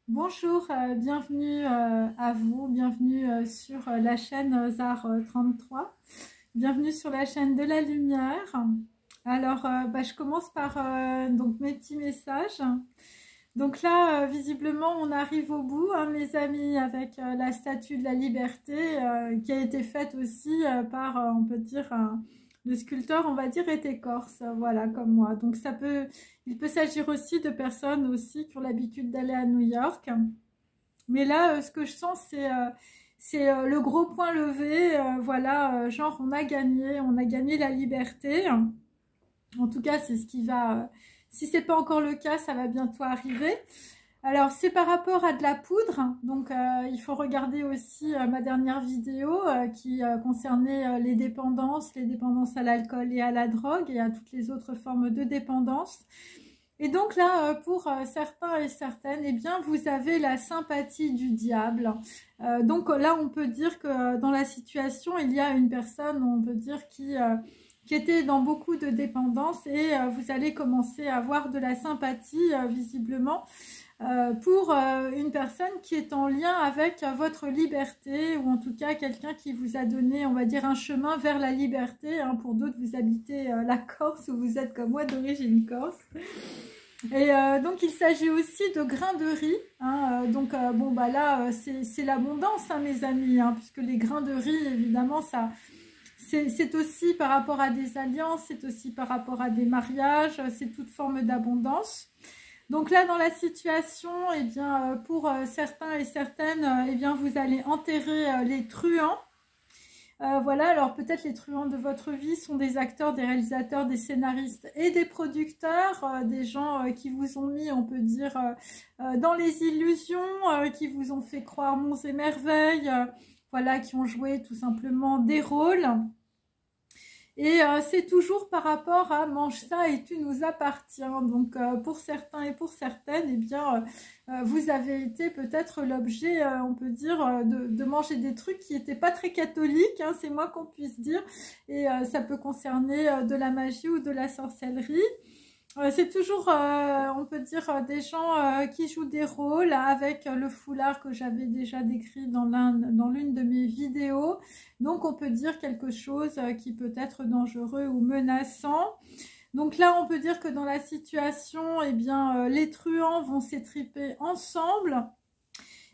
Bonjour, bienvenue à vous, bienvenue sur la chaîne ZAR 33, bienvenue sur la chaîne de la lumière. Alors, je commence par donc mes petits messages. Donc là, visiblement, on arrive au bout, hein, mes amis, avec la statue de la liberté qui a été faite aussi par, on peut dire, le sculpteur, on va dire, était corse, voilà, comme moi. Donc il peut s'agir aussi de personnes aussi qui ont l'habitude d'aller à New York. Mais là, ce que je sens, c'est le gros point levé, voilà, genre on a gagné la liberté. En tout cas, c'est ce qui va. Si c'est pas encore le cas, ça va bientôt arriver. Alors, c'est par rapport à de la poudre. Donc, il faut regarder aussi ma dernière vidéo qui concernait les dépendances à l'alcool et à la drogue et à toutes les autres formes de dépendance. Et donc là, pour certains et certaines, eh bien, vous avez la sympathie du diable. Donc là, on peut dire que dans la situation, il y a une personne, on peut dire, qui était dans beaucoup de dépendance et vous allez commencer à avoir de la sympathie, visiblement, pour une personne qui est en lien avec votre liberté ou en tout cas quelqu'un qui vous a donné, on va dire, un chemin vers la liberté. Hein. Pour d'autres, vous habitez la Corse ou vous êtes comme moi d'origine corse. Et donc il s'agit aussi de grains de riz, hein, donc bon bah là c'est l'abondance, hein, mes amis, hein, puisque les grains de riz évidemment ça c'est aussi par rapport à des alliances, c'est aussi par rapport à des mariages, c'est toute forme d'abondance. Donc là dans la situation, eh bien pour certains et certaines, eh bien vous allez enterrer les truands. Voilà, alors peut-être les truands de votre vie sont des acteurs, des réalisateurs, des scénaristes et des producteurs, des gens qui vous ont mis, on peut dire, dans les illusions, qui vous ont fait croire monts et merveilles, voilà, qui ont joué tout simplement des rôles. Et c'est toujours par rapport à mange ça et tu nous appartiens. Donc pour certains et pour certaines, eh bien, vous avez été peut-être l'objet, on peut dire, de manger des trucs qui n'étaient pas très catholiques, hein, c'est moins qu'on puisse dire. Et ça peut concerner de la magie ou de la sorcellerie. C'est toujours, on peut dire, des gens qui jouent des rôles avec le foulard que j'avais déjà décrit dans l'une de mes vidéos. Donc, on peut dire quelque chose qui peut être dangereux ou menaçant. Donc là, on peut dire que dans la situation, eh bien, les truands vont s'étriper ensemble.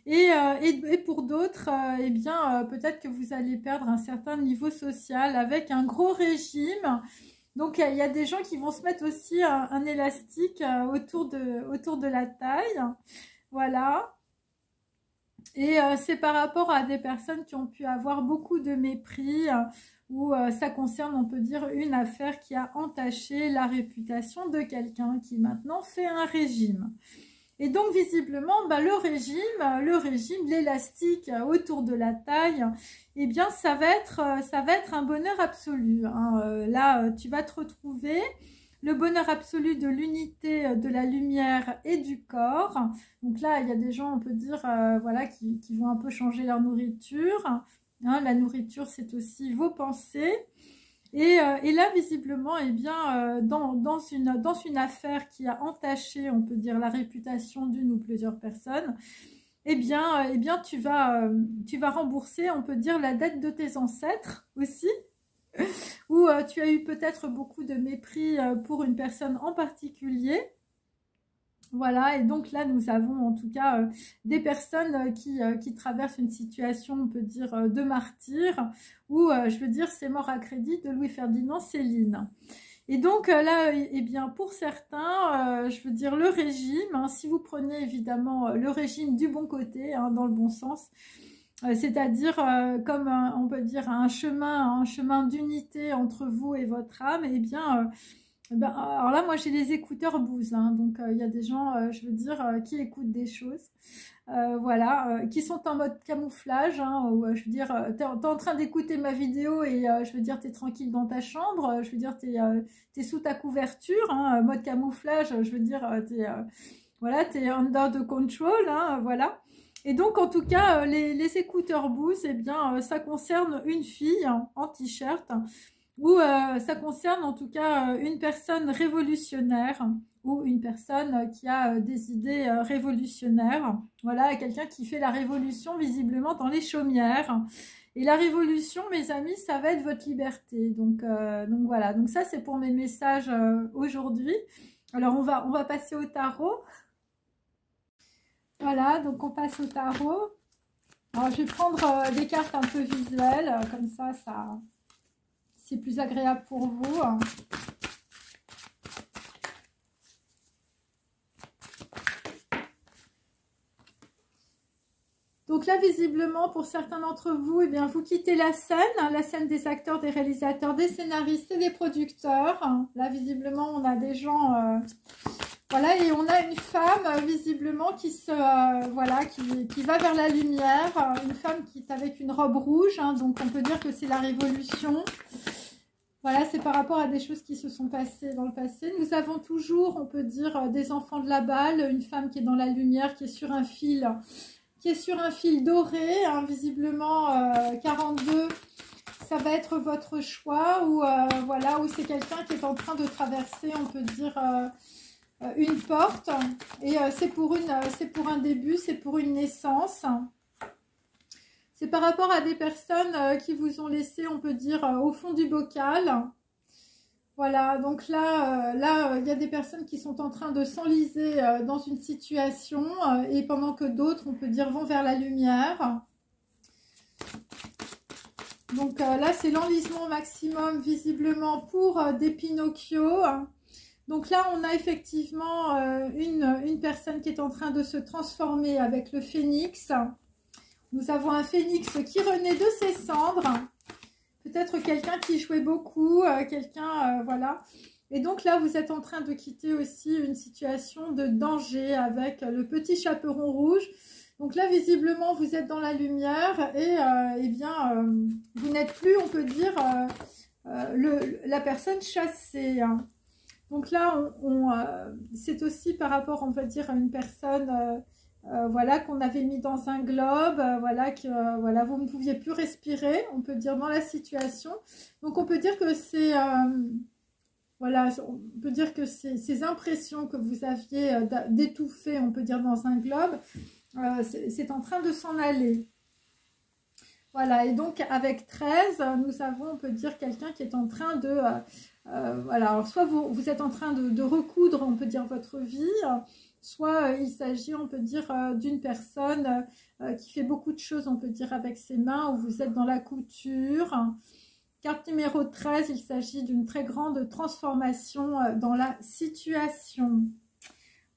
Et pour d'autres, eh bien, peut-être que vous allez perdre un certain niveau social avec un gros régime. Donc, il y a des gens qui vont se mettre aussi un élastique autour de la taille. Voilà. Et c'est par rapport à des personnes qui ont pu avoir beaucoup de mépris, où ça concerne, on peut dire, une affaire qui a entaché la réputation de quelqu'un qui maintenant fait un régime. Et donc, visiblement, le régime, l'élastique autour de la taille, eh bien, ça va être un bonheur absolu. Hein. Là, tu vas te retrouver le bonheur absolu de l'unité de la lumière et du corps. Donc là, il y a des gens, on peut dire, voilà, qui vont un peu changer leur nourriture. Hein. La nourriture, c'est aussi vos pensées. Et là, visiblement, eh bien, dans une affaire qui a entaché, on peut dire, la réputation d'une ou plusieurs personnes, eh bien tu vas rembourser, on peut dire, la dette de tes ancêtres aussi, ou tu as eu peut-être beaucoup de mépris pour une personne en particulier. Voilà, et donc là, nous avons en tout cas des personnes qui traversent une situation, on peut dire, de martyr, ou je veux dire, c'est mort à crédit de Louis-Ferdinand Céline. Et donc là, eh bien, pour certains, je veux dire, le régime, hein, si vous prenez évidemment le régime du bon côté, hein, dans le bon sens, c'est-à-dire comme on peut dire un chemin d'unité entre vous et votre âme, eh bien... alors là, moi, j'ai les écouteurs Bose, hein, donc il y a des gens, je veux dire, qui écoutent des choses, voilà, qui sont en mode camouflage, hein, où, je veux dire, t'es en train d'écouter ma vidéo et je veux dire, t'es tranquille dans ta chambre, je veux dire, t'es sous ta couverture, hein, mode camouflage, je veux dire, voilà, t'es under the control, hein, voilà. Et donc, en tout cas, les écouteurs Bose, eh bien, ça concerne une fille, hein, en t-shirt, ou ça concerne en tout cas une personne révolutionnaire ou une personne qui a des idées révolutionnaires. Voilà, quelqu'un qui fait la révolution visiblement dans les chaumières. Et la révolution, mes amis, ça va être votre liberté. Donc voilà, donc ça c'est pour mes messages aujourd'hui. Alors on va passer au tarot. Voilà, donc on passe au tarot. Alors je vais prendre des cartes un peu visuelles, comme ça c'est plus agréable pour vous. Donc là, visiblement, pour certains d'entre vous, eh bien, vous quittez la scène des acteurs, des réalisateurs, des scénaristes et des producteurs. Là, visiblement, on a des gens... voilà, et on a une femme, visiblement, qui voilà, qui va vers la lumière. Une femme qui est avec une robe rouge, hein, donc on peut dire que c'est la révolution. Voilà, c'est par rapport à des choses qui se sont passées dans le passé. Nous avons toujours, on peut dire, des enfants de la balle, une femme qui est dans la lumière, qui est sur un fil... qui est sur un fil doré, hein, visiblement 42, ça va être votre choix, ou voilà, ou c'est quelqu'un qui est en train de traverser, on peut dire, une porte, et c'est pour un début, c'est pour une naissance. C'est par rapport à des personnes qui vous ont laissé, on peut dire, au fond du bocal. Voilà, donc là, il y a des personnes qui sont en train de s'enliser dans une situation et pendant que d'autres, on peut dire, vont vers la lumière. Donc là, c'est l'enlisement maximum, visiblement, pour des Pinocchio. Donc là, on a effectivement une personne qui est en train de se transformer avec le phénix. Nous avons un phénix qui renaît de ses cendres. Peut-être quelqu'un qui jouait beaucoup, voilà. Et donc là, vous êtes en train de quitter aussi une situation de danger avec le petit chaperon rouge. Donc là, visiblement, vous êtes dans la lumière et eh bien, vous n'êtes plus, on peut dire, la personne chassée. Hein. Donc là, c'est aussi par rapport, on va dire, à une personne... voilà, qu'on avait mis dans un globe, voilà, que voilà, vous ne pouviez plus respirer, on peut dire, dans la situation. Donc, on peut dire que c'est, voilà, on peut dire que ces impressions que vous aviez d'étouffer, on peut dire, dans un globe, c'est en train de s'en aller. Voilà, et donc, avec 13, nous avons, on peut dire, quelqu'un qui est en train de... voilà, alors soit vous êtes en train de recoudre, on peut dire, votre vie, soit il s'agit, on peut dire, d'une personne qui fait beaucoup de choses, on peut dire, avec ses mains, où vous êtes dans la couture. Carte numéro 13, il s'agit d'une très grande transformation dans la situation.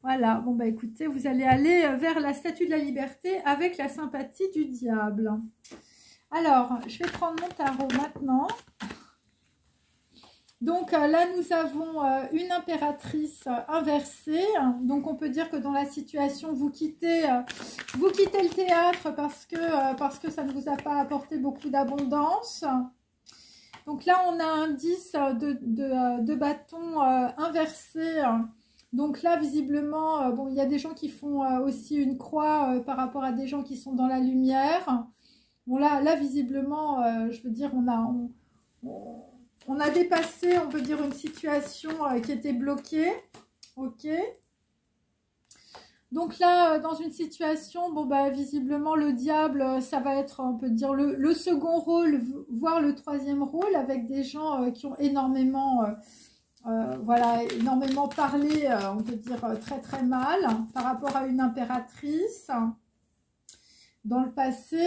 Voilà, bon bah écoutez, vous allez aller vers la statue de la liberté avec la sympathie du diable. Alors, je vais prendre mon tarot maintenant. Donc là, nous avons une impératrice inversée. Donc, on peut dire que dans la situation, vous quittez le théâtre parce que ça ne vous a pas apporté beaucoup d'abondance. Donc là, on a un 10 de bâton inversé. Donc là, visiblement, bon, il y a des gens qui font aussi une croix par rapport à des gens qui sont dans la lumière. Bon, là visiblement, je veux dire, on a dépassé, on peut dire, une situation qui était bloquée. Ok. Donc là, dans une situation, bon, bah, visiblement, le diable, ça va être, on peut dire, le second rôle, voire le troisième rôle, avec des gens qui ont énormément, voilà, énormément parlé, on peut dire, très très mal, par rapport à une impératrice dans le passé.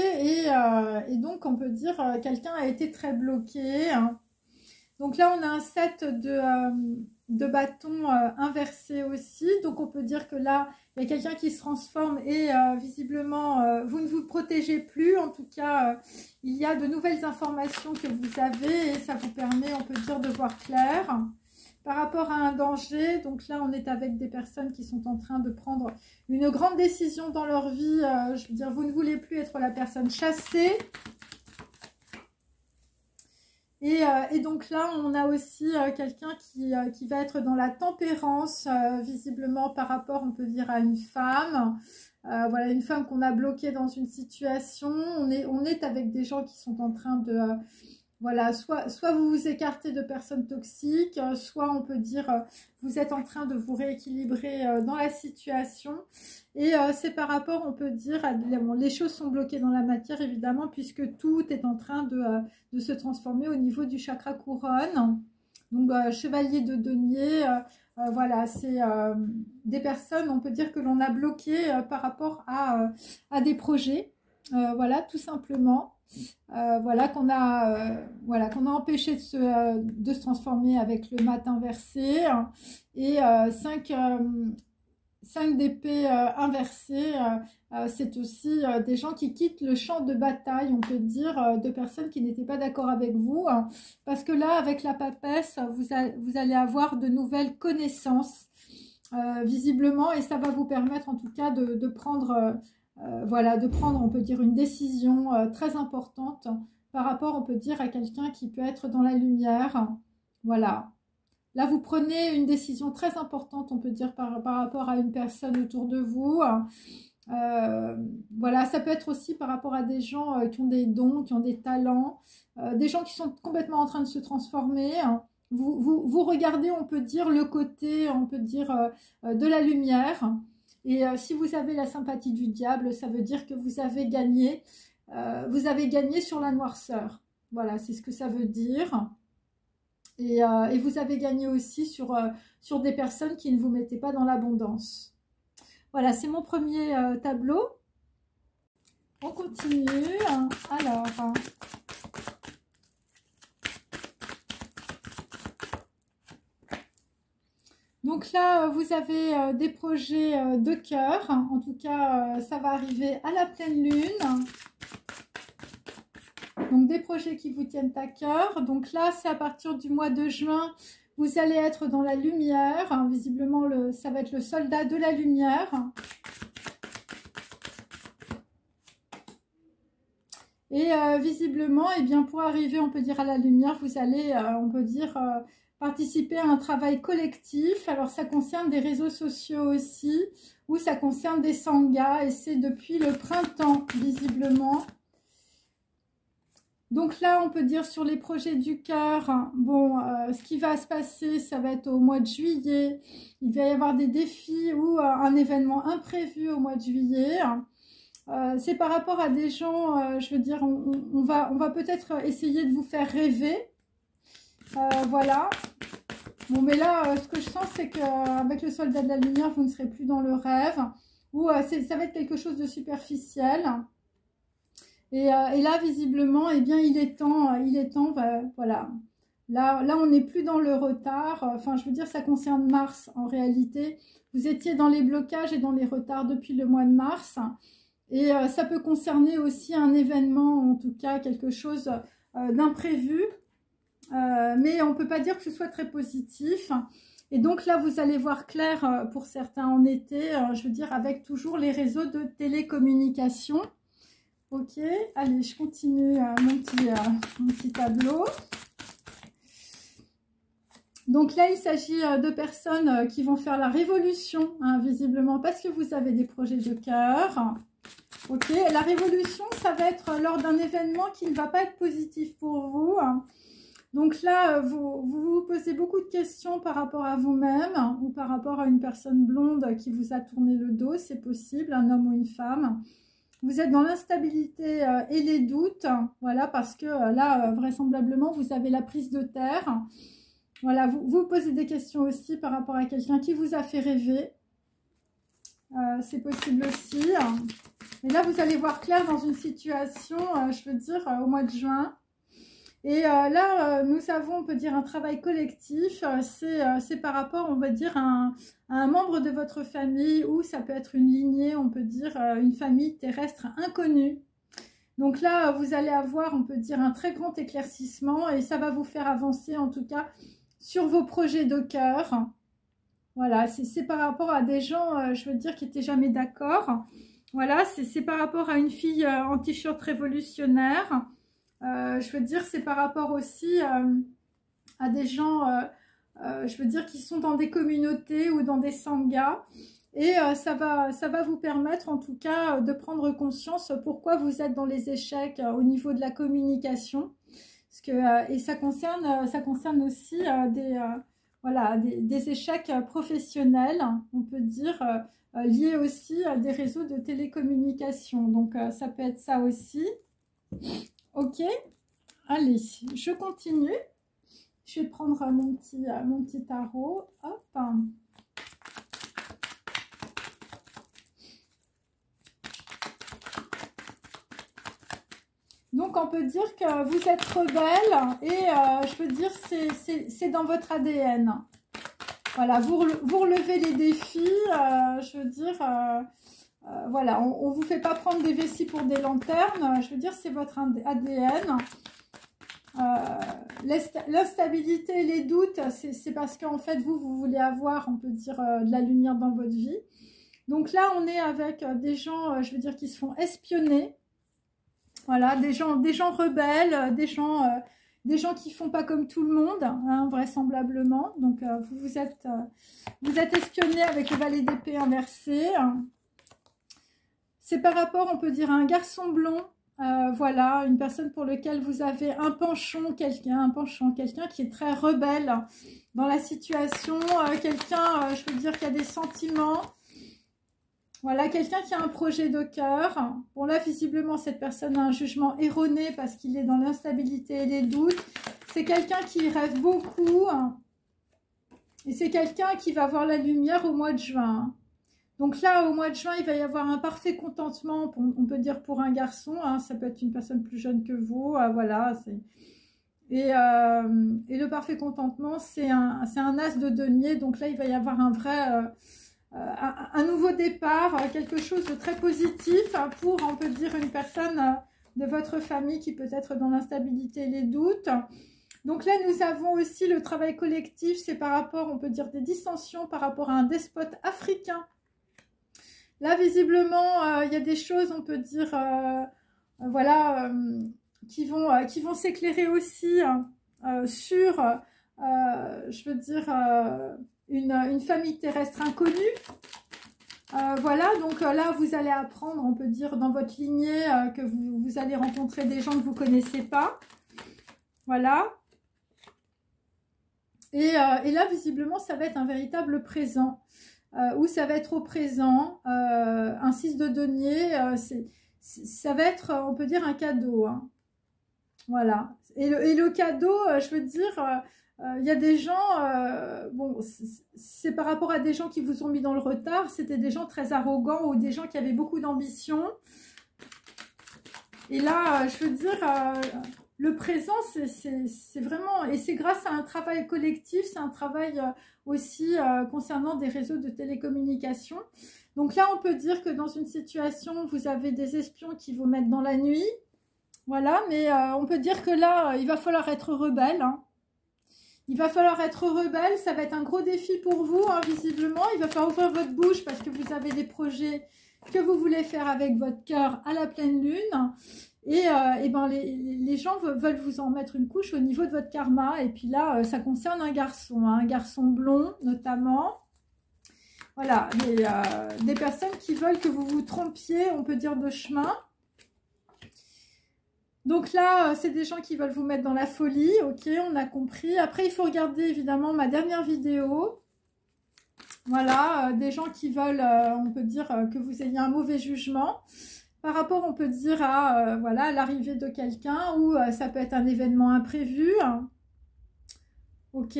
Et donc, on peut dire, quelqu'un a été très bloqué, hein. Donc là, on a un 7 de bâton inversé aussi. Donc, on peut dire que là, il y a quelqu'un qui se transforme et visiblement, vous ne vous protégez plus. En tout cas, il y a de nouvelles informations que vous avez et ça vous permet, on peut dire, de voir clair. Par rapport à un danger, donc là, on est avec des personnes qui sont en train de prendre une grande décision dans leur vie. Je veux dire, vous ne voulez plus être la personne chassée. Et donc là, on a aussi quelqu'un qui va être dans la tempérance, visiblement par rapport, on peut dire, à une femme. Voilà, une femme qu'on a bloquée dans une situation. On est avec des gens qui sont en train voilà, soit vous vous écartez de personnes toxiques, soit on peut dire vous êtes en train de vous rééquilibrer dans la situation. Et c'est par rapport, on peut dire, bon, les choses sont bloquées dans la matière évidemment, puisque tout est en train de se transformer au niveau du chakra couronne. Donc chevalier de denier, voilà, c'est des personnes, on peut dire que l'on a bloquées par rapport à des projets, voilà, tout simplement. Voilà qu'on a empêché de se transformer avec le mat inversé et 5 d'épée inversée, c'est aussi des gens qui quittent le champ de bataille, on peut dire, de personnes qui n'étaient pas d'accord avec vous, hein, parce que là, avec la papesse, vous allez avoir de nouvelles connaissances, visiblement, et ça va vous permettre en tout cas de prendre... voilà, de prendre, on peut dire, une décision très importante par rapport, on peut dire, à quelqu'un qui peut être dans la lumière. Voilà. Là, vous prenez une décision très importante, on peut dire, par rapport à une personne autour de vous. Voilà, ça peut être aussi par rapport à des gens qui ont des dons, qui ont des talents, des gens qui sont complètement en train de se transformer. Vous regardez, on peut dire, le côté, on peut dire, de la lumière. Et si vous avez la sympathie du diable, ça veut dire que vous avez gagné sur la noirceur. Voilà, c'est ce que ça veut dire. Et vous avez gagné aussi sur des personnes qui ne vous mettaient pas dans l'abondance. Voilà, c'est mon premier tableau. On continue. Alors... Donc là, vous avez des projets de cœur. En tout cas, ça va arriver à la pleine lune. Donc des projets qui vous tiennent à cœur. Donc là, c'est à partir du mois de juin, vous allez être dans la lumière. Visiblement, ça va être le soldat de la lumière. Et visiblement, eh bien, pour arriver, on peut dire, à la lumière, vous allez, on peut dire... participer à un travail collectif. Alors ça concerne des réseaux sociaux aussi, ou ça concerne des sanghas, et c'est depuis le printemps visiblement. Donc là on peut dire sur les projets du cœur, bon, ce qui va se passer, ça va être au mois de juillet. Il va y avoir des défis ou un événement imprévu au mois de juillet. C'est par rapport à des gens, je veux dire, on va peut-être essayer de vous faire rêver. Voilà. Bon, mais là, ce que je sens, c'est qu'avec le soldat de la lumière, vous ne serez plus dans le rêve. Ou ça va être quelque chose de superficiel. Et là, visiblement, eh bien, il est temps, voilà. Là, on n'est plus dans le retard. Enfin, je veux dire, ça concerne Mars, en réalité. Vous étiez dans les blocages et dans les retards depuis le mois de mars. Et ça peut concerner aussi un événement, en tout cas, quelque chose d'imprévu. Mais on ne peut pas dire que ce soit très positif. Et donc là, vous allez voir clair pour certains en été, je veux dire, avec toujours les réseaux de télécommunication. Ok, allez, je continue mon petit tableau. Donc là, il s'agit de personnes qui vont faire la révolution, hein, visiblement, parce que vous avez des projets de cœur. Ok, la révolution, ça va être lors d'un événement qui ne va pas être positif pour vous. Donc là, vous posez beaucoup de questions par rapport à vous-même ou par rapport à une personne blonde qui vous a tourné le dos, c'est possible, un homme ou une femme. Vous êtes dans l'instabilité et les doutes, voilà, parce que là, vraisemblablement, vous avez la prise de terre. Voilà, vous posez des questions aussi par rapport à quelqu'un qui vous a fait rêver. C'est possible aussi. Mais là, vous allez voir clair dans une situation, je veux dire, au mois de juin. Et là, nous avons, on peut dire, un travail collectif. C'est par rapport, on va dire, à un membre de votre famille, ou ça peut être une lignée, on peut dire, une famille terrestre inconnue. Donc là, vous allez avoir, on peut dire, un très grand éclaircissement, et ça va vous faire avancer, en tout cas, sur vos projets de cœur. Voilà, c'est par rapport à des gens, je veux dire, qui n'étaient jamais d'accord. Voilà, c'est par rapport à une fille en t-shirt révolutionnaire. Je veux dire, c'est par rapport aussi à des gens, je veux dire, qui sont dans des communautés ou dans des sanghas. Et ça va vous permettre, en tout cas, de prendre conscience pourquoi vous êtes dans les échecs au niveau de la communication. Parce que, et ça concerne aussi voilà, des échecs professionnels, on peut dire, liés aussi à des réseaux de télécommunications. Donc, ça peut être ça aussi. Ok, allez, je continue. Je vais prendre mon petit tarot. Hop. Donc, on peut dire que vous êtes rebelle et je peux dire c'est dans votre ADN. Voilà, vous relevez les défis, je veux dire, voilà, on ne vous fait pas prendre des vessies pour des lanternes, je veux dire, c'est votre ADN. L'instabilité et les doutes, c'est parce qu'en fait, vous voulez avoir, on peut dire, de la lumière dans votre vie. Donc là, on est avec des gens, je veux dire, qui se font espionner. Voilà, des gens rebelles, des gens qui font pas comme tout le monde, hein, vraisemblablement. Donc, vous êtes espionnés avec le valet d'épée inversé. C'est par rapport, on peut dire, à un garçon blond. Voilà, une personne pour laquelle vous avez un penchant, quelqu'un qui est très rebelle dans la situation, quelqu'un, je veux dire, qui a des sentiments. Voilà, quelqu'un qui a un projet de cœur. Bon, là, visiblement, cette personne a un jugement erroné parce qu'il est dans l'instabilité et les doutes. C'est quelqu'un qui rêve beaucoup. Et c'est quelqu'un qui va voir la lumière au mois de juin. Donc là, au mois de juin, il va y avoir un parfait contentement, on peut dire pour un garçon. Hein, ça peut être une personne plus jeune que vous. Voilà. Et le parfait contentement, c'est un as de denier. Donc là, il va y avoir un vrai... un nouveau départ, quelque chose de très positif pour, on peut dire, une personne de votre famille qui peut être dans l'instabilité et les doutes. Donc là, nous avons aussi le travail collectif, c'est par rapport, on peut dire, des dissensions par rapport à un despote africain. Là, visiblement, il y a des choses, on peut dire, voilà, qui vont s'éclairer aussi sur, je veux dire... Une famille terrestre inconnue. Voilà, donc là, vous allez apprendre, on peut dire, dans votre lignée, que vous allez rencontrer des gens que vous ne connaissez pas. Voilà. Et là, visiblement, ça va être un véritable présent. Ou ça va être au présent. Un 6 de denier, ça va être, on peut dire, un cadeau. Hein. Voilà. Et le cadeau, je veux dire... Il y a des gens, bon, c'est par rapport à des gens qui vous ont mis dans le retard, c'était des gens très arrogants ou des gens qui avaient beaucoup d'ambition. Et là, je veux dire, le présent, c'est vraiment, et c'est grâce à un travail collectif, c'est un travail aussi concernant des réseaux de télécommunications. Donc là, on peut dire que dans une situation, vous avez des espions qui vous mettent dans la nuit. Voilà, mais on peut dire que là, il va falloir être rebelle, hein. Il va falloir être rebelle, ça va être un gros défi pour vous, hein, visiblement. Il va falloir ouvrir votre bouche parce que vous avez des projets que vous voulez faire avec votre cœur à la pleine lune. Et ben les gens veulent vous en mettre une couche au niveau de votre karma. Et puis là, ça concerne un garçon blond notamment. Voilà, des personnes qui veulent que vous vous trompiez, on peut dire, de chemin. Donc là, c'est des gens qui veulent vous mettre dans la folie, ok, on a compris. Après, il faut regarder évidemment ma dernière vidéo. Voilà, des gens qui veulent, on peut dire, que vous ayez un mauvais jugement. Par rapport, on peut dire, à voilà, l'arrivée de quelqu'un ou ça peut être un événement imprévu. Ok.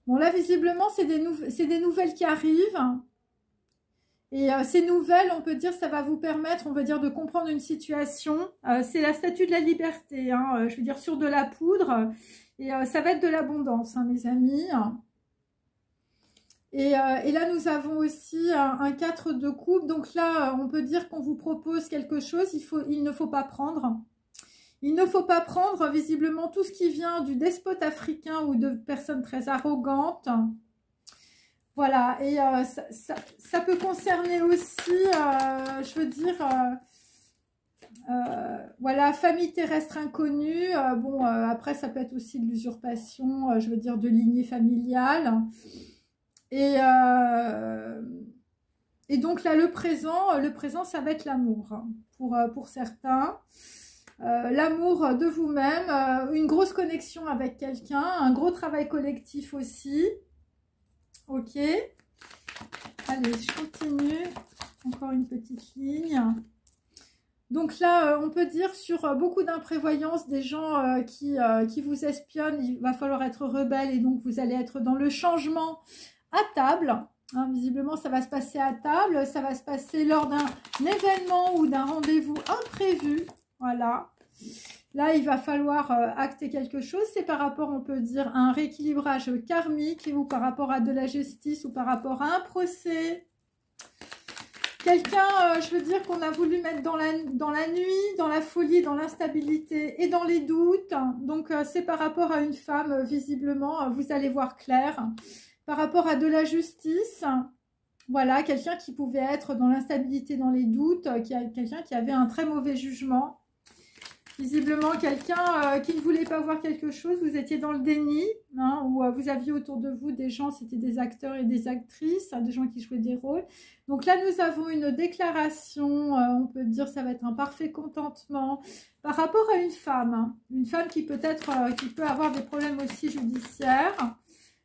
Bon, là, visiblement, c'est des nouvelles qui arrivent. Et ces nouvelles, on peut dire, ça va vous permettre, on va dire, de comprendre une situation. C'est la statue de la liberté, hein, je veux dire, sur de la poudre. Et ça va être de l'abondance, hein, mes amis. Et là, nous avons aussi un 4 de coupe. Donc là, on peut dire qu'on vous propose quelque chose. Il ne faut pas prendre. Il ne faut pas prendre, visiblement, tout ce qui vient du despote africain ou de personnes très arrogantes. Voilà, et ça peut concerner aussi, je veux dire, voilà, famille terrestre inconnue. Bon, après, ça peut être aussi de l'usurpation, je veux dire, de lignée familiale. Et Et donc là, le présent, ça va être l'amour pour certains. L'amour de vous-même, une grosse connexion avec quelqu'un, un gros travail collectif aussi. Ok. Allez, je continue. Encore une petite ligne. Donc là, on peut dire sur beaucoup d'imprévoyance, des gens qui vous espionnent, il va falloir être rebelle et donc vous allez être dans le changement à table. Hein, visiblement, ça va se passer à table, ça va se passer lors d'un événement ou d'un rendez-vous imprévu. Voilà. Là, il va falloir acter quelque chose. C'est par rapport, on peut dire, à un rééquilibrage karmique ou par rapport à de la justice ou par rapport à un procès. Quelqu'un, je veux dire, qu'on a voulu mettre dans la nuit, dans la folie, dans l'instabilité et dans les doutes. Donc, c'est par rapport à une femme, visiblement, vous allez voir clair. Par rapport à de la justice, voilà, quelqu'un qui pouvait être dans l'instabilité, dans les doutes, quelqu'un qui avait un très mauvais jugement. Visiblement, quelqu'un qui ne voulait pas voir quelque chose, vous étiez dans le déni, hein, ou vous aviez autour de vous des gens, c'était des acteurs et des actrices, hein, des gens qui jouaient des rôles. Donc là, nous avons une déclaration, on peut dire ça va être un parfait contentement par rapport à une femme qui peut-être, qui peut avoir des problèmes aussi judiciaires.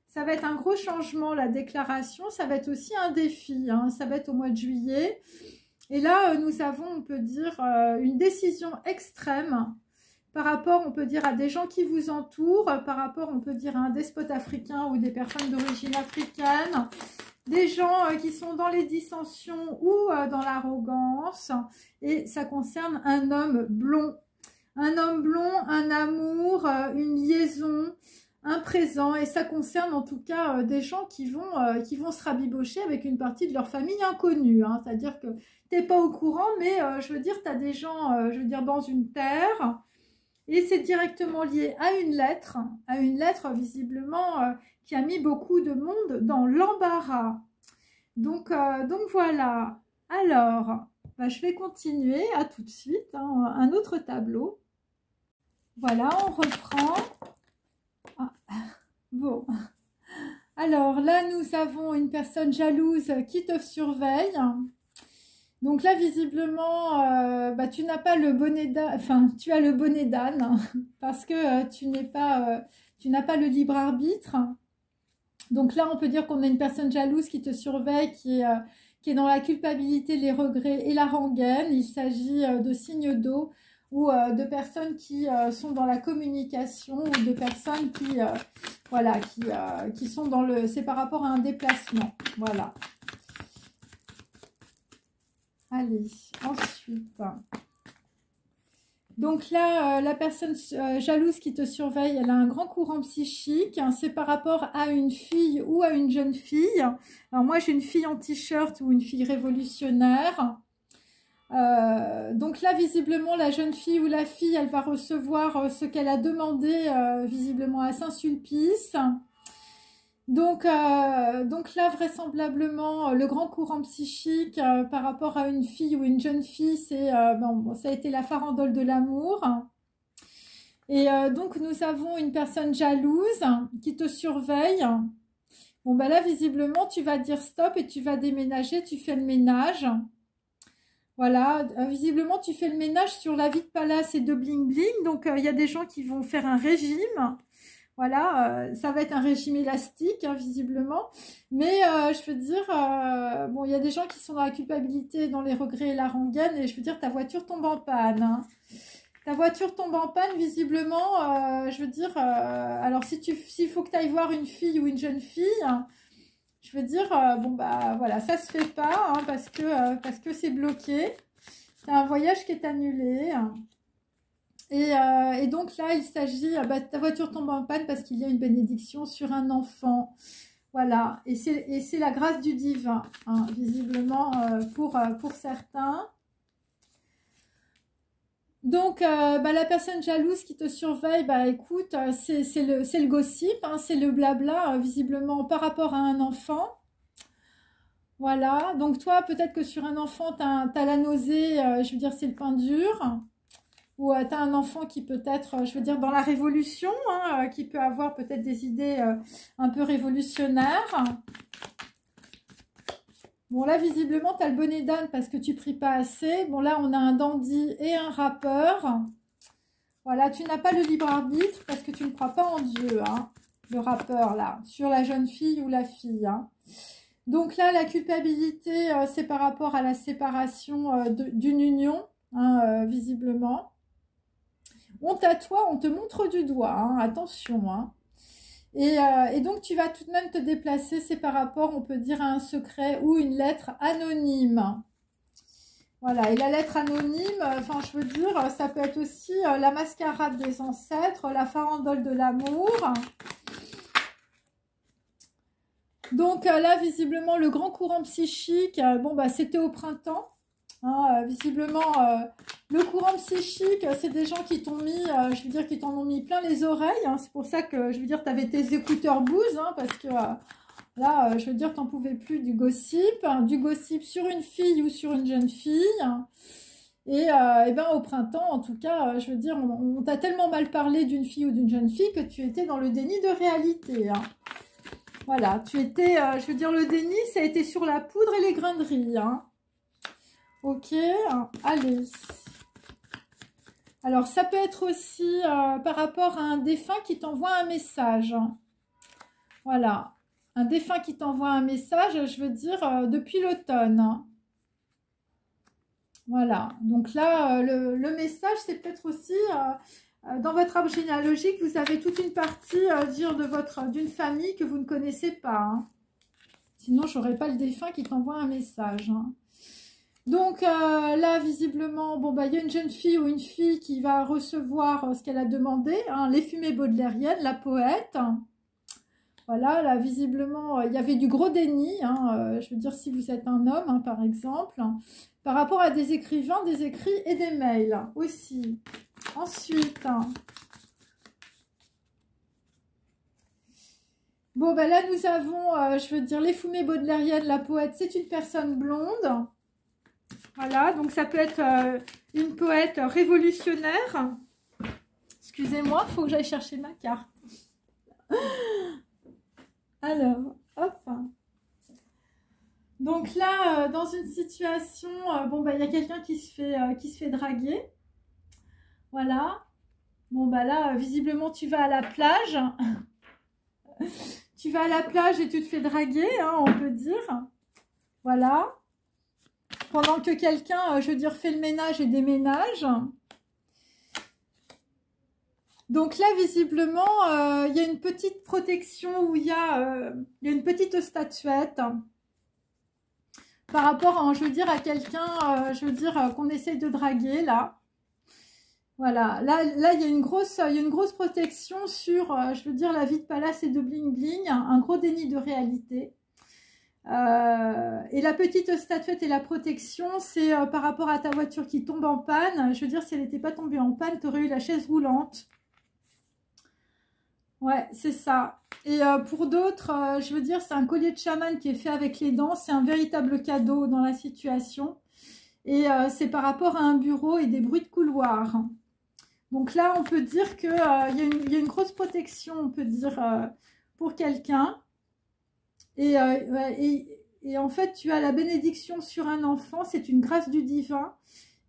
Ça va être un gros changement, la déclaration. Ça va être aussi un défi. Hein. Ça va être au mois de juillet. Et là, nous avons, on peut dire, une décision extrême par rapport, on peut dire, à des gens qui vous entourent, par rapport, on peut dire, à un despote africain ou des personnes d'origine africaine, des gens qui sont dans les dissensions ou dans l'arrogance. Et ça concerne un homme blond. Un homme blond, un amour, une liaison, un présent, et ça concerne en tout cas des gens qui vont se rabibocher avec une partie de leur famille inconnue, hein. C'est-à-dire que tu n'es pas au courant, mais je veux dire, tu as des gens, je veux dire, dans une terre, et c'est directement lié à une lettre visiblement qui a mis beaucoup de monde dans l'embarras. Donc voilà. Alors, bah, je vais continuer, à tout de suite, hein, un autre tableau. Voilà, on reprend. Ah, bon, alors là nous avons une personne jalouse qui te surveille. Donc là visiblement bah, tu n'as pas le bonnet d'âne, enfin tu as le bonnet d'âne parce que tu n'as pas le libre arbitre. Donc là on peut dire qu'on a une personne jalouse qui te surveille, qui est dans la culpabilité, les regrets et la rengaine. Il s'agit de signes d'eau ou de personnes qui sont dans la communication ou de personnes qui, voilà, qui sont dans le... C'est par rapport à un déplacement, voilà. Allez, ensuite. Donc là, la personne jalouse qui te surveille, elle a un grand courant psychique. Hein, c'est par rapport à une fille ou à une jeune fille. Alors moi, j'ai une fille en t-shirt ou une fille révolutionnaire. Donc là, visiblement, la jeune fille ou la fille, elle va recevoir ce qu'elle a demandé, visiblement, à Saint-Sulpice. Donc là, vraisemblablement, le grand courant psychique par rapport à une fille ou une jeune fille, c'est bon, ça a été la farandole de l'amour. Et donc, nous avons une personne jalouse qui te surveille. Bon, bah là, visiblement, tu vas dire stop et tu vas déménager, tu fais le ménage. Voilà, visiblement, tu fais le ménage sur la vie de palace et de bling bling. Donc, il y a des gens qui vont faire un régime. Voilà, ça va être un régime élastique, hein, visiblement. Mais je veux dire, bon, il y a des gens qui sont dans la culpabilité, dans les regrets et la rengaine. Et je veux dire, ta voiture tombe en panne. Hein. Ta voiture tombe en panne, visiblement. Je veux dire, alors s'il faut que tu ailles voir une fille ou une jeune fille... Je veux dire, bon bah voilà, ça se fait pas hein, parce que c'est bloqué. C'est un voyage qui est annulé. Et donc là, il s'agit, bah, ta voiture tombe en panne parce qu'il y a une bénédiction sur un enfant. Voilà, et c'est la grâce du divin, hein, visiblement pour certains. Donc, bah, la personne jalouse qui te surveille, bah, écoute, c'est le gossip, hein, c'est le blabla, visiblement, par rapport à un enfant. Voilà, donc toi, peut-être que sur un enfant, tu as la nausée, je veux dire, c'est le pain dur. Ou tu as un enfant qui peut être, je veux dire, dans la révolution, hein, qui peut avoir peut-être des idées un peu révolutionnaires. Bon, là, visiblement, tu as le bonnet d'âne parce que tu pries pas assez. Bon, là, on a un dandy et un rappeur. Voilà, tu n'as pas le libre arbitre parce que tu ne crois pas en Dieu, hein, le rappeur, là, sur la jeune fille ou la fille. Hein. Donc là, la culpabilité, c'est par rapport à la séparation d'une union, hein, visiblement. On t'attoie, on te montre du doigt, hein, attention. Hein. Et donc, tu vas tout de même te déplacer, c'est par rapport, on peut dire, à un secret ou une lettre anonyme. Voilà, et la lettre anonyme, enfin, je veux dire, ça peut être aussi la mascarade des ancêtres, la farandole de l'amour. Donc là, visiblement, le grand courant psychique, bon, bah, c'était au printemps. Hein, visiblement, le courant psychique, c'est des gens qui t'ont mis, je veux dire, qui t'en ont mis plein les oreilles. Hein, c'est pour ça que, je veux dire, tu avais tes écouteurs Bose, hein, parce que là, je veux dire, tu n'en pouvais plus du gossip sur une fille ou sur une jeune fille. Et ben, au printemps, en tout cas, je veux dire, on t'a tellement mal parlé d'une fille ou d'une jeune fille que tu étais dans le déni de réalité. Hein. Voilà, tu étais, je veux dire, le déni, ça a été sur la poudre et les grains de riz. Hein. Ok, allez. Alors, ça peut être aussi par rapport à un défunt qui t'envoie un message. Voilà, un défunt qui t'envoie un message, je veux dire, depuis l'automne. Voilà, donc là, le message, c'est peut-être aussi, dans votre arbre généalogique, vous avez toute une partie, dire d'une famille que vous ne connaissez pas. Hein. Sinon, je n'aurais pas le défunt qui t'envoie un message. Hein. Donc là, visiblement, bon, bah, il y a une jeune fille ou une fille qui va recevoir ce qu'elle a demandé, hein, les fumées baudelairiennes, la poète. Voilà, là, visiblement, il y avait du gros déni, hein, je veux dire, si vous êtes un homme, hein, par exemple, par rapport à des écrivains, des écrits et des mails aussi. Ensuite, bon, ben là, nous avons, je veux dire, les fumées baudelairiennes, la poète, c'est une personne blonde. Voilà, donc ça peut être une poète révolutionnaire. Excusez-moi, il faut que j'aille chercher ma carte. Alors, hop. Donc là, dans une situation, bon, bah, il y a quelqu'un qui se fait draguer. Voilà. Bon, bah là, visiblement, tu vas à la plage. Tu vas à la plage et tu te fais draguer, hein, on peut dire. Voilà. Pendant que quelqu'un, je veux dire, fait le ménage et déménage. Donc là, visiblement, il y a une petite protection où il y a une petite statuette par rapport, je veux dire, à quelqu'un, je veux dire, qu'on essaye de draguer, là. Voilà, là, il y a une grosse protection sur, je veux dire, la vie de palace et de bling-bling, un gros déni de réalité. Et la petite statuette et la protection, c'est par rapport à ta voiture qui tombe en panne. Je veux dire, si elle n'était pas tombée en panne, tu aurais eu la chaise roulante. Ouais, c'est ça. Et pour d'autres, je veux dire, c'est un collier de chaman qui est fait avec les dents. C'est un véritable cadeau dans la situation. Et c'est par rapport à un bureau et des bruits de couloir. Donc là, on peut dire qu'il y a une grosse protection, on peut dire, pour quelqu'un. Et en fait, tu as la bénédiction sur un enfant. C'est une grâce du divin.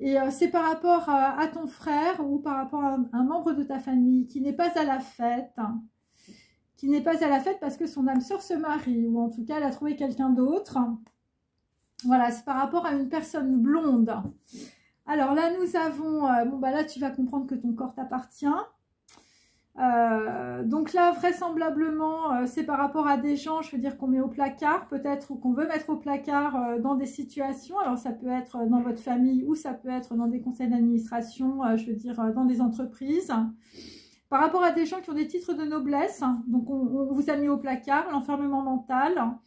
Et c'est par rapport à ton frère ou par rapport à un membre de ta famille qui n'est pas à la fête. Hein, qui n'est pas à la fête parce que son âme sœur se marie. Ou en tout cas, elle a trouvé quelqu'un d'autre. Voilà, c'est par rapport à une personne blonde. Alors là, nous avons... bon, bah là, tu vas comprendre que ton corps t'appartient. Donc là, vraisemblablement, c'est par rapport à des gens, je veux dire, qu'on met au placard, peut-être, ou qu'on veut mettre au placard dans des situations. Alors, ça peut être dans votre famille ou ça peut être dans des conseils d'administration, je veux dire, dans des entreprises. Par rapport à des gens qui ont des titres de noblesse, donc on vous a mis au placard, l'enfermement mental.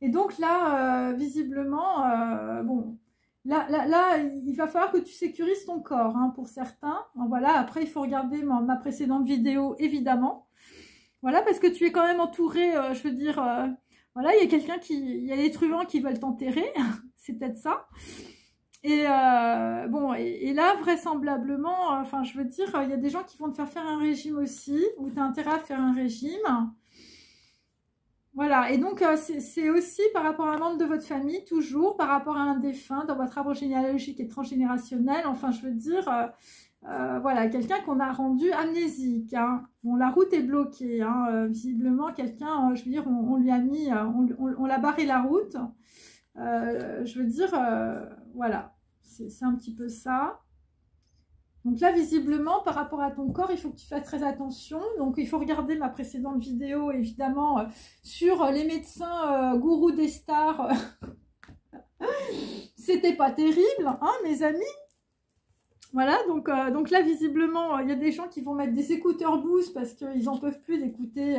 Et donc là, visiblement, bon... Là, il va falloir que tu sécurises ton corps, hein, pour certains. Voilà, après, il faut regarder ma précédente vidéo, évidemment. Voilà, parce que tu es quand même entouré, je veux dire, voilà, il y a des truands qui veulent t'enterrer, c'est peut-être ça. Et bon, et là, vraisemblablement, enfin, je veux dire, il y a des gens qui vont te faire faire un régime aussi, ou tu as intérêt à faire un régime. Et là, vraisemblablement, enfin, je veux dire, il y a des gens qui vont te faire faire un régime. Et voilà, donc là, il va falloir que tu sécurises ton corps, hein, pour certains. Voilà, parce que tu es quand même entouré, je veux dire, voilà, il y a quelqu'un qui Voilà, et donc c'est aussi par rapport à un membre de votre famille, toujours par rapport à un défunt dans votre arbre généalogique et transgénérationnel. Enfin, je veux dire, voilà, quelqu'un qu'on a rendu amnésique. Hein. Bon, la route est bloquée. Hein. Visiblement, quelqu'un, je veux dire, on lui a mis, on l'a barré la route. Je veux dire, voilà, c'est un petit peu ça. Donc là, visiblement, par rapport à ton corps, il faut que tu fasses très attention. Donc, il faut regarder ma précédente vidéo, évidemment, sur les médecins gourous des stars. C'était pas terrible, hein, mes amis. Voilà, donc là, visiblement, il y a des gens qui vont mettre des écouteurs Bose parce qu'ils n'en peuvent plus d'écouter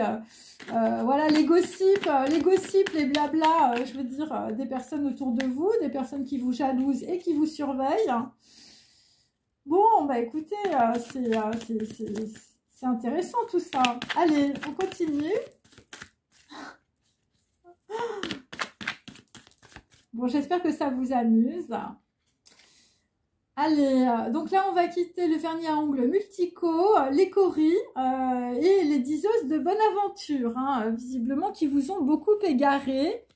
voilà, les gossips, les blabla, je veux dire, des personnes autour de vous, des personnes qui vous jalousent et qui vous surveillent. Bon, bah écoutez, c'est intéressant tout ça. Allez, on continue. Bon, j'espère que ça vous amuse. Allez, donc là, on va quitter le vernis à ongles Multico, les coris et les diseuses de bonne aventure, hein, visiblement, qui vous ont beaucoup égaré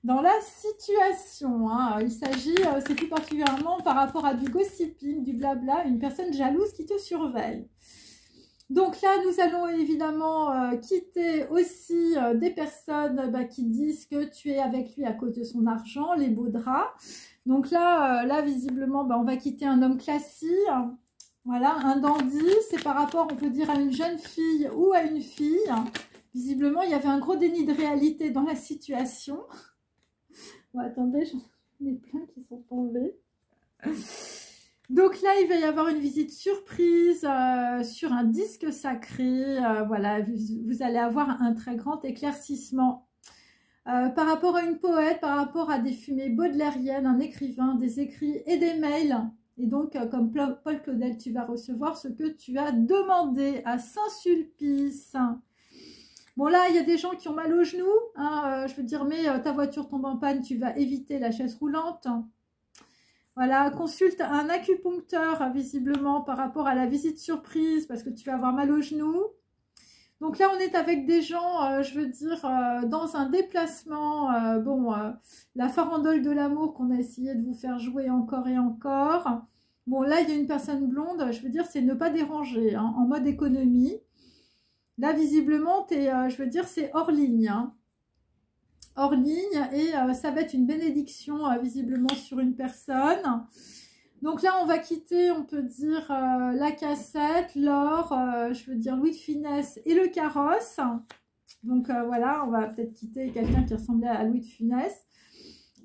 dans la situation. Hein. Il s'agit, c'est plus particulièrement par rapport à du gossiping, du blabla, une personne jalouse qui te surveille. Donc là, nous allons évidemment quitter aussi des personnes qui disent que tu es avec lui à cause de son argent, les beaux draps. Donc là, visiblement, on va quitter un homme classique. Voilà, un dandy. C'est par rapport, on peut dire, à une jeune fille ou à une fille. Visiblement, il y avait un gros déni de réalité dans la situation. Bon, attendez, j'en ai plein qui sont tombés. Donc là, il va y avoir une visite surprise sur un disque sacré. Voilà, vous allez avoir un très grand éclaircissement. Par rapport à une poète, par rapport à des fumées baudelairiennes, un écrivain, des écrits et des mails. Et donc, comme Paul Claudel, tu vas recevoir ce que tu as demandé à Saint-Sulpice. Bon, là, il y a des gens qui ont mal aux genoux. Hein, je veux dire, mais ta voiture tombe en panne, tu vas éviter la chaise roulante. Voilà, consulte un acupuncteur, visiblement, par rapport à la visite surprise, parce que tu vas avoir mal aux genoux. Donc là, on est avec des gens, je veux dire, dans un déplacement. La farandole de l'amour qu'on a essayé de vous faire jouer encore et encore. Bon, là, il y a une personne blonde, je veux dire, c'est ne pas déranger, hein, en mode économie. Là, visiblement, je veux dire, c'est hors ligne. Hein. Hors ligne, et ça va être une bénédiction, visiblement, sur une personne. Donc là, on va quitter, on peut dire, la cassette, l'or, je veux dire Louis de Funès et le carrosse. Donc voilà, on va peut-être quitter quelqu'un qui ressemblait à Louis de Funès.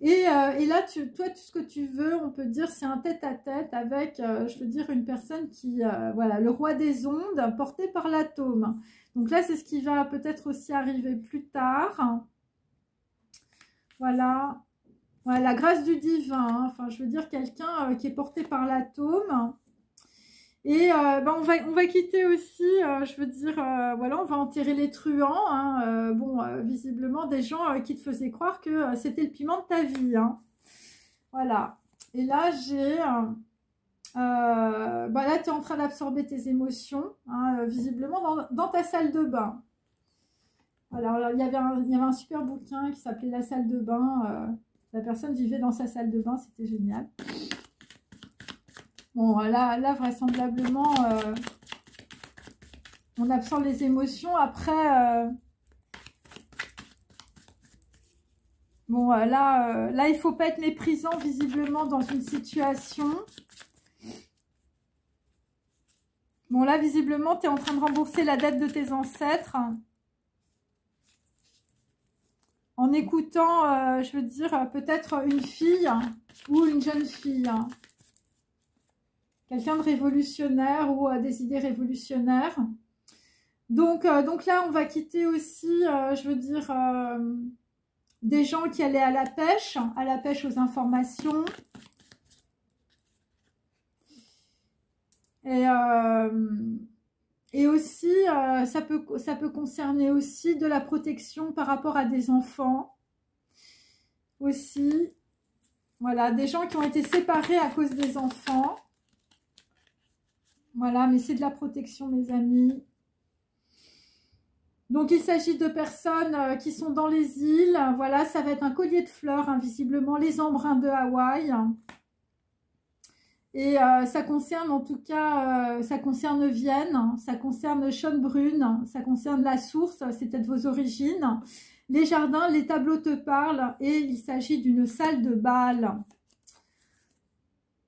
Et là, toi, tout ce que tu veux, on peut dire, c'est un tête-à-tête avec, je veux dire, une personne qui, voilà, le roi des ondes, porté par l'atome. Donc là, c'est ce qui va peut-être aussi arriver plus tard. Voilà. Ouais, la grâce du divin, hein. Enfin, je veux dire, quelqu'un qui est porté par l'atome. Et on va quitter aussi, je veux dire, voilà, on va enterrer les truands. Hein. Visiblement, des gens qui te faisaient croire que c'était le piment de ta vie. Hein. Voilà. Et là, j'ai... là, tu es en train d'absorber tes émotions, hein, visiblement, dans ta salle de bain. Alors, il y avait un super bouquin qui s'appelait La salle de bain. La personne vivait dans sa salle de bain, c'était génial. Bon, là vraisemblablement, on absorbe les émotions. Après, là, il ne faut pas être méprisant, visiblement, dans une situation. Bon, là, visiblement, tu es en train de rembourser la dette de tes ancêtres. En écoutant, je veux dire, peut-être une fille ou une jeune fille. Quelqu'un de révolutionnaire ou des idées révolutionnaires. Donc là, on va quitter aussi, je veux dire, des gens qui allaient à la pêche aux informations. Et aussi, ça peut concerner aussi de la protection par rapport à des enfants. Aussi, voilà, des gens qui ont été séparés à cause des enfants. Voilà, mais c'est de la protection, mes amis. Donc, il s'agit de personnes qui sont dans les îles. Voilà, ça va être un collier de fleurs, hein, visiblement, les embruns de Hawaï. Et ça concerne en tout cas, ça concerne Vienne, ça concerne Schönbrunn, ça concerne la source, c'est peut-être vos origines. Les jardins, les tableaux te parlent et il s'agit d'une salle de bal.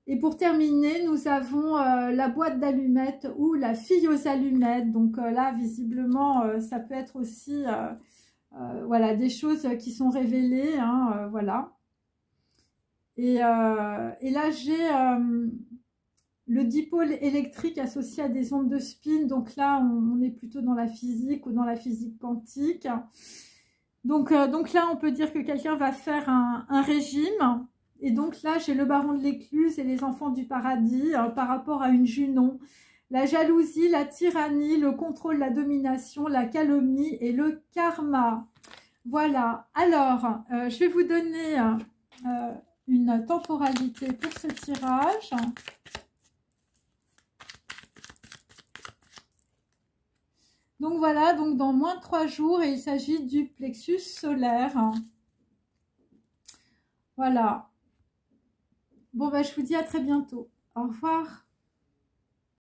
Et pour terminer, nous avons la boîte d'allumettes ou la fille aux allumettes. Donc là, visiblement, ça peut être aussi voilà, des choses qui sont révélées. Hein, voilà. Et là, j'ai le dipôle électrique associé à des ondes de spin. Donc là, on est plutôt dans la physique ou dans la physique quantique. Donc là, on peut dire que quelqu'un va faire un régime. Et donc là, j'ai le baron de l'Écluse et les enfants du paradis par rapport à une Junon. La jalousie, la tyrannie, le contrôle, la domination, la calomnie et le karma. Voilà. Alors, je vais vous donner une temporalité pour ce tirage. Donc voilà, donc dans moins de 3 jours, et il s'agit du plexus solaire. Voilà. Bon, bah, je vous dis à très bientôt. Au revoir.